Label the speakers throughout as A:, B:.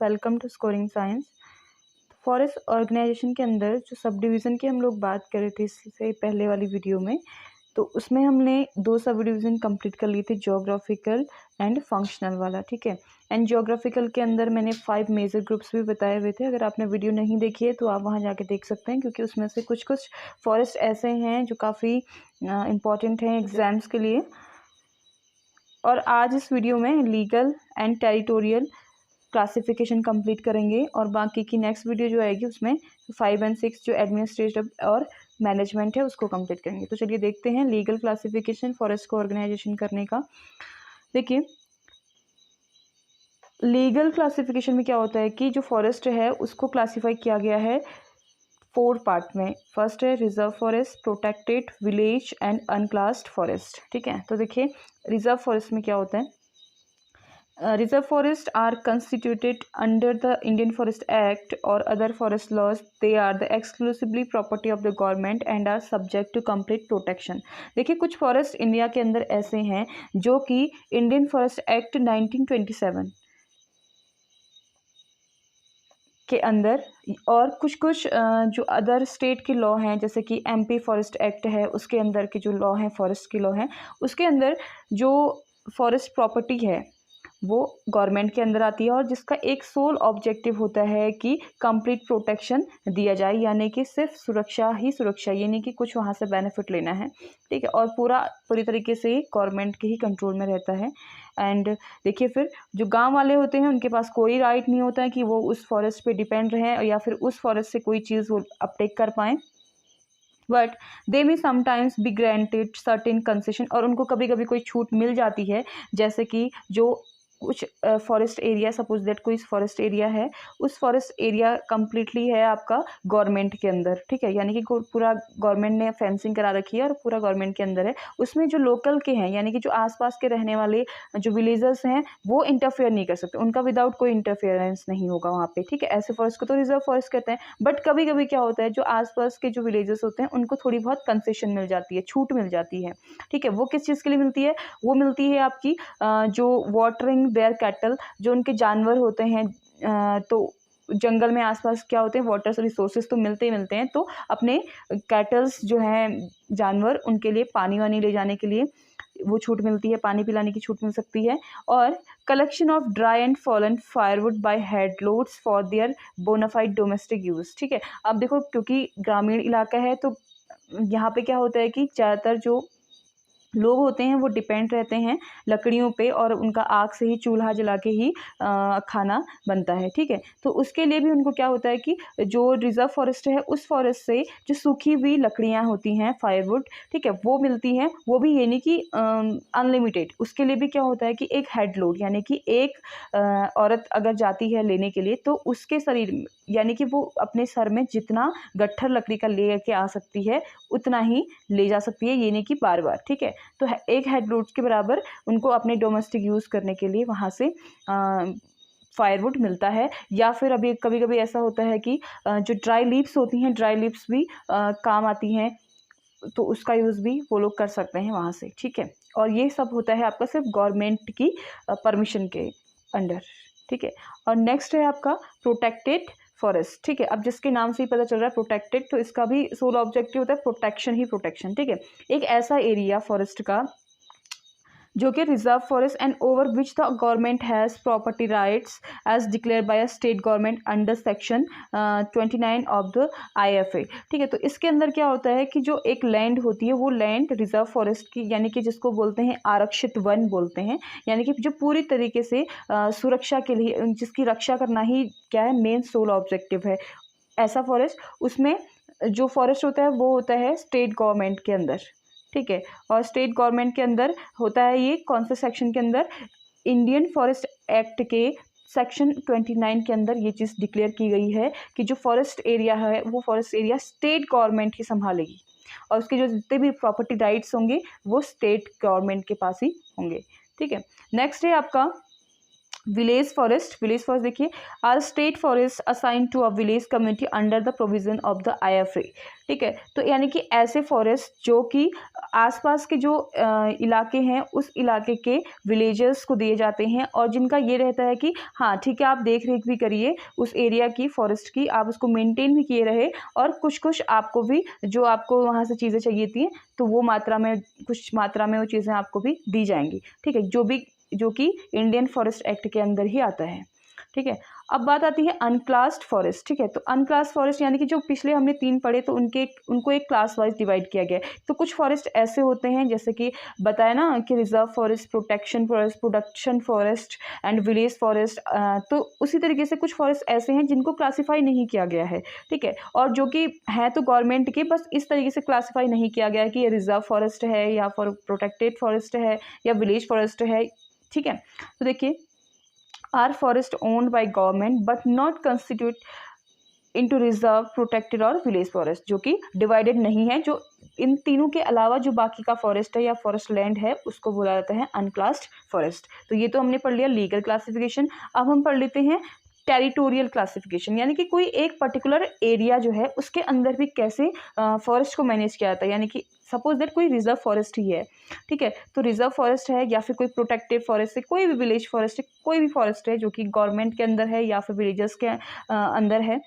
A: Welcome to scoring science. Forest organisation के अंदर जो सब डिवीज़न की हम लोग बात कर रहे थे इससे पहले वाली वीडियो में, तो उसमें हमने 2 सब डिवीज़न कंप्लीट कर लिए थे, ज्योग्राफिकल एंड फंक्शनल वाला। ठीक है। एंड ज्योग्राफिकल के अंदर मैंने 5 मेजर ग्रुप्स भी बताए हुए थे। अगर आपने वीडियो नहीं देखी है तो आप वहाँ जाके देख सकते हैं, क्योंकि उसमें से कुछ कुछ फॉरेस्ट ऐसे हैं जो काफ़ी इम्पॉर्टेंट हैं एग्ज़ाम्स के लिए। और आज इस वीडियो में legal and territorial classification complete करेंगे, और बाकी की नेक्स्ट वीडियो जो आएगी उसमें 5 एंड 6 जो एडमिनिस्ट्रेटिव और मैनेजमेंट है उसको कंप्लीट करेंगे। तो चलिए देखते हैं लीगल क्लासिफिकेशन फॉरेस्ट को ऑर्गेनाइजेशन करने का। देखिए, लीगल क्लासिफिकेशन में क्या होता है कि जो फॉरेस्ट है उसको क्लासीफाई किया गया है 4 पार्ट में। फर्स्ट है reserve forest, protected, village and अनक्लास्ड forest. ठीक है, तो देखिए रिजर्व फॉरेस्ट में क्या होता है। Reserve forests are constituted under the Indian Forest Act or other forest laws. They are the exclusively property of the government and are subject to complete protection. देखिए, कुछ फॉरेस्ट इंडिया के अंदर ऐसे हैं जो कि इंडियन फॉरेस्ट एक्ट 1927 के अंदर, और कुछ कुछ जो अदर स्टेट के लॉ हैं, जैसे कि एमपी फॉरेस्ट एक्ट है, उसके अंदर के जो लॉ हैं, फॉरेस्ट के लॉ हैं, उसके अंदर जो फॉरेस्ट प्रॉपर्टी है वो गवर्नमेंट के अंदर आती है, और जिसका एक सोल ऑब्जेक्टिव होता है कि कंप्लीट प्रोटेक्शन दिया जाए, यानी कि सिर्फ सुरक्षा ही सुरक्षा, ये नहीं कि कुछ वहाँ से बेनिफिट लेना है। ठीक है, और पूरी तरीके से गवर्नमेंट के ही कंट्रोल में रहता है। एंड देखिए, फिर जो गांव वाले होते हैं उनके पास कोई राइट नहीं होता है कि वो उस फॉरेस्ट पे डिपेंड रहें या फिर उस फॉरेस्ट से कोई चीज़ वो अपटेक कर पाएँ, बट दे में sometimes be granted certain concession, और उनको कभी कभी कोई छूट मिल जाती है। जैसे कि जो कुछ फॉरेस्ट एरिया, सपोज दैट कोई फॉरेस्ट एरिया है, उस फॉरेस्ट एरिया कम्प्लीटली है आपका गवर्नमेंट के अंदर। ठीक है, यानी कि पूरा गवर्नमेंट ने फेंसिंग करा रखी है और पूरा गवर्नमेंट के अंदर है। उसमें जो लोकल के हैं, यानी कि जो आसपास के रहने वाले जो विलेजर्स हैं, वो इंटरफेयर नहीं कर सकते, उनका विदाउट कोई इंटरफेरेंस नहीं होगा वहाँ पे। ठीक है, ऐसे फॉरेस्ट को तो रिजर्व फॉरेस्ट कहते हैं। बट कभी कभी क्या होता है, जो आसपास के जो विलेजेस होते हैं उनको थोड़ी बहुत कंसेशन मिल जाती है, छूट मिल जाती है। ठीक है, वो किस चीज़ के लिए मिलती है? वो मिलती है आपकी जो वाटरिंग देयर कैटल, जो उनके जानवर होते हैं। तो जंगल में आसपास क्या होते हैं, वाटर रिसोर्सेज तो मिलते ही मिलते हैं, तो अपने कैटल्स जो हैं जानवर, उनके लिए पानी वानी ले जाने के लिए वो छूट मिलती है, पानी पिलाने की छूट मिल सकती है। और collection of dry and fallen firewood by head loads for their bona fide domestic use. ठीक है, अब देखो, क्योंकि ग्रामीण इलाका है तो यहाँ पे क्या होता है कि ज़्यादातर जो लोग होते हैं वो डिपेंड रहते हैं लकड़ियों पे, और उनका आग से ही, चूल्हा जला के ही खाना बनता है। ठीक है, तो उसके लिए भी उनको क्या होता है कि जो रिजर्व फॉरेस्ट है उस फॉरेस्ट से जो सूखी हुई लकड़ियाँ होती हैं, फायरवुड, ठीक है, वो मिलती हैं। वो भी ये नहीं कि अनलिमिटेड, उसके लिए भी क्या होता है कि एक हेड लोड, यानी कि एक औरत अगर जाती है लेने के लिए, तो उसके शरीर में, यानी कि वो अपने सर में जितना गट्ठर लकड़ी का ले के आ सकती है उतना ही ले जा सकती है, ये नहीं कि बार बार। ठीक है, तो एक हेड लोड के बराबर उनको अपने डोमेस्टिक यूज़ करने के लिए वहाँ से फायरवुड मिलता है। या फिर अभी कभी कभी ऐसा होता है कि जो ड्राई लीव्स होती हैं, ड्राई लीव्स भी काम आती हैं, तो उसका यूज़ भी वो लोग कर सकते हैं वहाँ से। ठीक है, और ये सब होता है आपका सिर्फ गवर्नमेंट की परमिशन के अंडर। ठीक है, और नेक्स्ट है आपका प्रोटेक्टेड फॉरेस्ट। ठीक है, अब जिसके नाम से ही पता चल रहा है प्रोटेक्टेड, तो इसका भी सोल ऑब्जेक्टिव होता है प्रोटेक्शन ही प्रोटेक्शन। ठीक है, एक ऐसा एरिया फॉरेस्ट का जो कि reserve forest and over which the government has property rights as declare by a state government under section 29 of the IFA। ठीक है, तो इसके अंदर क्या होता है कि जो एक लैंड होती है वो लैंड रिजर्व फॉरेस्ट की, यानी कि जिसको बोलते हैं आरक्षित वन बोलते हैं, यानी कि जो पूरी तरीके से सुरक्षा के लिए, जिसकी रक्षा करना ही क्या है, मेन सोल ऑब्जेक्टिव है। ऐसा फॉरेस्ट, उसमें जो फॉरेस्ट होता है वो होता है स्टेट गवर्नमेंट के अंदर। ठीक है, और स्टेट गवर्नमेंट के अंदर होता है ये कौन से सेक्शन के अंदर? इंडियन फॉरेस्ट एक्ट के सेक्शन 29 के अंदर ये चीज़ डिक्लेयर की गई है कि जो फॉरेस्ट एरिया है वो फॉरेस्ट एरिया स्टेट गवर्नमेंट ही संभालेगी, और उसके जो जितने भी प्रॉपर्टी राइट्स होंगे वो स्टेट गवर्नमेंट के पास ही होंगे। ठीक है, नेक्स्ट है आपका विलेज फॉरेस्ट देखिए, are state forest assign to a village community under the provision of the IFA। ठीक है, तो यानी कि ऐसे फॉरेस्ट जो कि आसपास के जो इलाके हैं उस इलाके के विलेजर्स को दिए जाते हैं, और जिनका ये रहता है कि हाँ ठीक है, आप देख रेख भी करिए उस एरिया की, फॉरेस्ट की, आप उसको मेंटेन भी किए रहे, और कुछ आपको भी जो आपको वहाँ से चीज़ें चाहिए थी तो वो मात्रा में, कुछ मात्रा में वो चीज़ें आपको भी दी जाएंगी। ठीक है, जो कि इंडियन फॉरेस्ट एक्ट के अंदर ही आता है। ठीक है, अब बात आती है अनक्लास्ड फॉरेस्ट। ठीक है, तो अनक्लास्ड फॉरेस्ट यानी कि जो पिछले हमने 3 पढ़े तो उनको एक क्लास वाइज डिवाइड किया गया है। तो कुछ फॉरेस्ट ऐसे होते हैं जैसे कि बताया ना कि reserve forest, protection forest, production forest and village forest. तो उसी तरीके से कुछ फॉरेस्ट ऐसे हैं जिनको क्लासीफाई नहीं किया गया है। ठीक है, और जो कि हैं तो गवर्नमेंट के, बस इस तरीके से क्लासीफाई नहीं किया गया है कि ये रिजर्व फॉरेस्ट है या प्रोटेक्टेड फॉरेस्ट है या विलेज फॉरेस्ट है। ठीक है, तो देखिए, are forest owned by government but not constitute into reserve, protected और विलेज फॉरेस्ट, जो कि डिवाइडेड नहीं है। जो इन तीनों के अलावा जो बाकी का फॉरेस्ट है या फॉरेस्ट लैंड है उसको बोला जाता है अनक्लास्ड फॉरेस्ट। तो ये तो हमने पढ़ लिया लीगल क्लासिफिकेशन। अब हम पढ़ लेते हैं टेरिटोरियल क्लासिफिकेशन, यानी कि कोई एक पर्टिकुलर एरिया जो है उसके अंदर भी कैसे फॉरेस्ट को मैनेज किया जाता है। यानी कि सपोज दैट कोई रिजर्व फॉरेस्ट ही है। ठीक है, तो रिजर्व फॉरेस्ट है या फिर कोई प्रोटेक्टेड फॉरेस्ट है, कोई भी विलेज फॉरेस्ट है, कोई भी फॉरेस्ट है जो कि गवर्नमेंट के अंदर है या फिर विलेजर्स के अंदर है,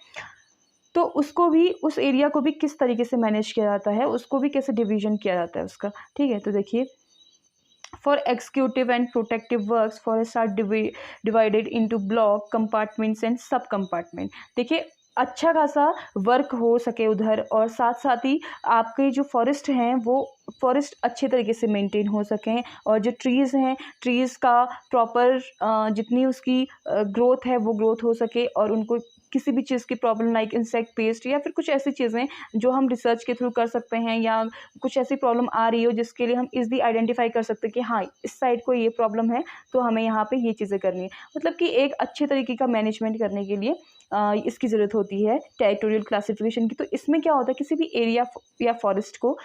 A: तो उसको भी, उस एरिया को भी किस तरीके से मैनेज किया जाता है, उसको भी कैसे डिवीजन किया जाता है उसका। ठीक है, तो देखिए, for executive and protective works forest are divided into block, compartments and sub compartment. देखिए, अच्छा खासा वर्क हो सके उधर, और साथ साथ ही आपके जो फॉरेस्ट हैं वो फॉरेस्ट अच्छे तरीके से मेंटेन हो सकें, और जो ट्रीज़ हैं, ट्रीज़ का प्रॉपर जितनी उसकी ग्रोथ है वो ग्रोथ हो सके, और उनको किसी भी चीज़ की प्रॉब्लम लाइक इंसेक्ट पेस्ट या फिर कुछ ऐसी चीज़ें जो हम रिसर्च के थ्रू कर सकते हैं, या कुछ ऐसी प्रॉब्लम आ रही हो जिसके लिए हम इजीली आइडेंटिफाई कर सकते हैं कि हाँ इस साइड को ये प्रॉब्लम है तो हमें यहाँ पे ये चीज़ें करनी है। मतलब कि एक अच्छे तरीके का मैनेजमेंट करने के लिए इसकी ज़रूरत होती है टेरिटोरियल क्लासिफिकेशन की। तो इसमें क्या होता है, किसी भी एरिया या फॉरेस्ट को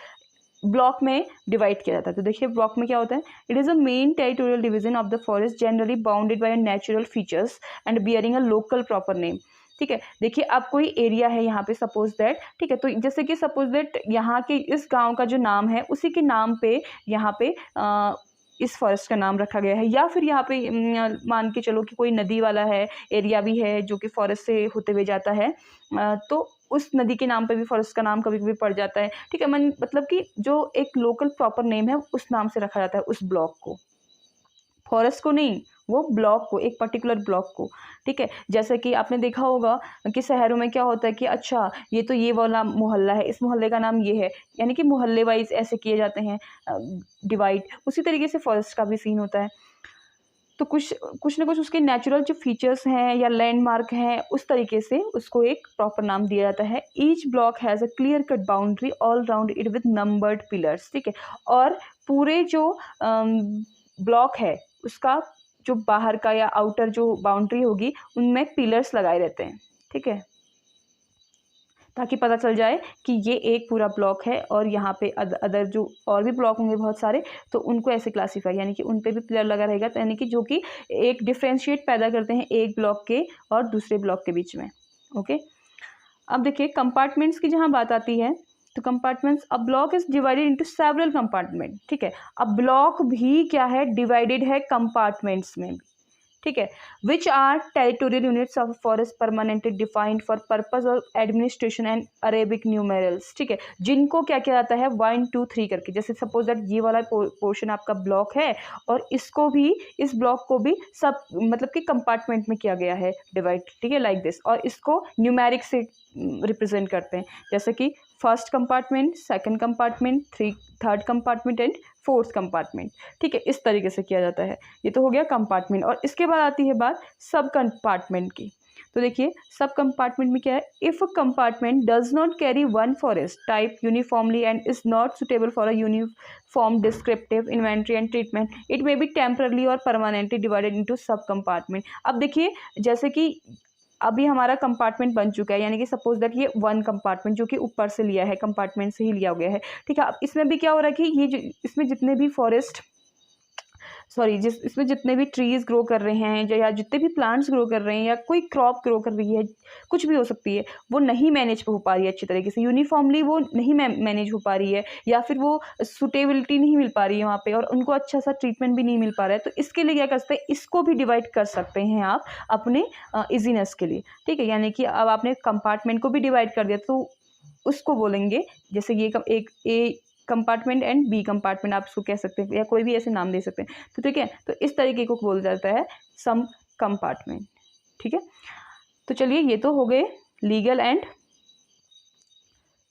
A: ब्लॉक में डिवाइड किया जाता है। तो देखिए, ब्लॉक में क्या होता है, it is a main territorial division of the forest generally bounded by natural features and bearing a local proper name. ठीक है, देखिए, अब कोई एरिया है यहाँ पे सपोज दैट, ठीक है, तो जैसे कि सपोज दैट यहाँ के इस गांव का जो नाम है उसी के नाम पे यहाँ पे इस फॉरेस्ट का नाम रखा गया है, या फिर यहाँ पे मान के चलो कि कोई नदी वाला है, एरिया भी है जो कि फॉरेस्ट से होते हुए जाता है, तो उस नदी के नाम पे भी फॉरेस्ट का नाम कभी कभी पड़ जाता है। ठीक है, मतलब कि जो एक लोकल प्रॉपर नेम है उस नाम से रखा जाता है उस ब्लॉक को, फॉरेस्ट को नहीं, वो ब्लॉक को, एक पर्टिकुलर ब्लॉक को। ठीक है, जैसे कि आपने देखा होगा कि शहरों में क्या होता है कि अच्छा ये तो ये वाला मोहल्ला है, इस मोहल्ले का नाम ये है, यानी कि मोहल्ले वाइज ऐसे किए जाते हैं डिवाइड। उसी तरीके से फॉरेस्ट का भी सीन होता है। तो कुछ ना कुछ उसके नेचुरल जो फीचर्स हैं या लैंडमार्क हैं उस तरीके से उसको एक प्रॉपर नाम दिया जाता है। Each block has a clear cut boundary all round it with numbered pillars. ठीक है, और पूरे जो ब्लॉक है उसका जो बाहर का या आउटर जो बाउंड्री होगी उनमें पिलर्स लगाए रहते हैं। ठीक है, ताकि पता चल जाए कि ये एक पूरा ब्लॉक है, और यहाँ पे अदर जो और भी ब्लॉक होंगे बहुत सारे तो उनको ऐसे क्लासीफाई, यानी कि उन पे भी पिलर लगा रहेगा, यानी कि जो कि एक डिफ्रेंशिएट पैदा करते हैं एक ब्लॉक के और दूसरे ब्लॉक के बीच में। ओके, अब देखिए कंपार्टमेंट्स की जहाँ बात आती है, तो compartments, a block is divided into several compartment. ठीक है, अब ब्लॉक भी क्या है, डिवाइडेड है कंपार्टमेंट्स में। ठीक है, which are territorial units of forest permanently defined for purpose of administration and Arabic numerals. ठीक है, जिनको क्या किया जाता है 1 2 3 करके, जैसे सपोज दैट ये वाला पोर्शन आपका ब्लॉक है और इसको भी, इस ब्लॉक को भी सब मतलब कि कंपार्टमेंट में किया गया है डिवाइड। ठीक है, लाइक दिस, और इसको न्यूमेरिक से रिप्रेजेंट करते हैं, जैसे कि first compartment, second compartment, third compartment and fourth compartment. ठीक है, इस तरीके से किया जाता है। ये तो हो गया कंपार्टमेंट, और इसके बाद आती है बात सब कंपार्टमेंट की। तो देखिए, सब कंपार्टमेंट में क्या है, if a compartment does not carry one forest type uniformly and is not suitable for a uniform descriptive inventory and treatment, it may be temporarily और permanently divided into sub compartment. अब देखिए, जैसे कि अभी हमारा कंपार्टमेंट बन चुका है, यानी कि सपोज दैट ये 1 कंपार्टमेंट जो कि ऊपर से लिया है, कंपार्टमेंट से ही लिया गया है। ठीक है, अब इसमें भी क्या हो रहा है कि ये जो इसमें जितने भी फॉरेस्ट सॉरी जिस इसमें जितने भी ट्रीज़ ग्रो कर रहे हैं या जितने भी प्लांट्स ग्रो कर रहे हैं या कोई क्रॉप ग्रो कर रही है, कुछ भी हो सकती है, वो नहीं मैनेज हो पा रही है अच्छी तरीके से, यूनिफ़ॉर्मली वो नहीं मैनेज हो पा रही है, या फिर वो सूटेबिलिटी नहीं मिल पा रही है वहाँ पे और उनको अच्छा-सा ट्रीटमेंट भी नहीं मिल पा रहा है। तो इसके लिए क्या कर सकते हैं, इसको भी डिवाइड कर सकते हैं आप अपने ईज़ीनेस के लिए, ठीक है? यानी कि अब आपने कंपार्टमेंट को भी डिवाइड कर दिया तो उसको बोलेंगे, जैसे ये एक ए कंपार्टमेंट एंड बी कंपार्टमेंट आप उसको कह सकते हैं या कोई भी ऐसे नाम दे सकते हैं। तो ठीक है, तो इस तरीके को बोला जाता है सम कंपार्टमेंट, ठीक है। तो चलिए ये तो हो गए लीगल एंड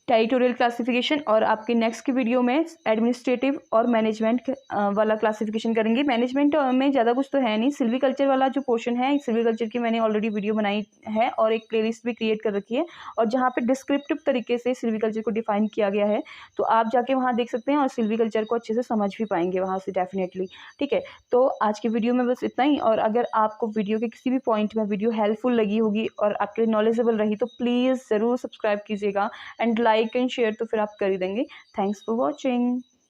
A: टेरिटोरियल क्लासिफिकेशन, और आपके नेक्स्ट की वीडियो में एडमिनिस्ट्रेटिव और मैनेजमेंट वाला क्लासिफिकेशन करेंगे। मैनेजमेंट में ज़्यादा कुछ तो है नहीं, सिल्वीकल्चर वाला जो पोर्शन है, सिल्वीकल्चर की मैंने ऑलरेडी वीडियो बनाई है और एक प्लेलिस्ट भी क्रिएट कर रखी है, और जहाँ पे डिस्क्रिप्टिव तरीके से सिल्वीकल्चर को डिफाइन किया गया है, तो आप जाके वहाँ देख सकते हैं और सिल्वीकल्चर को अच्छे से समझ भी पाएंगे वहाँ से डेफिनेटली, ठीक है। तो आज की वीडियो में बस इतना ही, और अगर आपको वीडियो के किसी भी पॉइंट में वीडियो हेल्पफुल लगी होगी और आपके लिए नॉलेजेबल रही तो प्लीज़ ज़रूर सब्सक्राइब कीजिएगा एंड लाइक एंड शेयर तो फिर आप कर ही देंगे। Thanks for watching.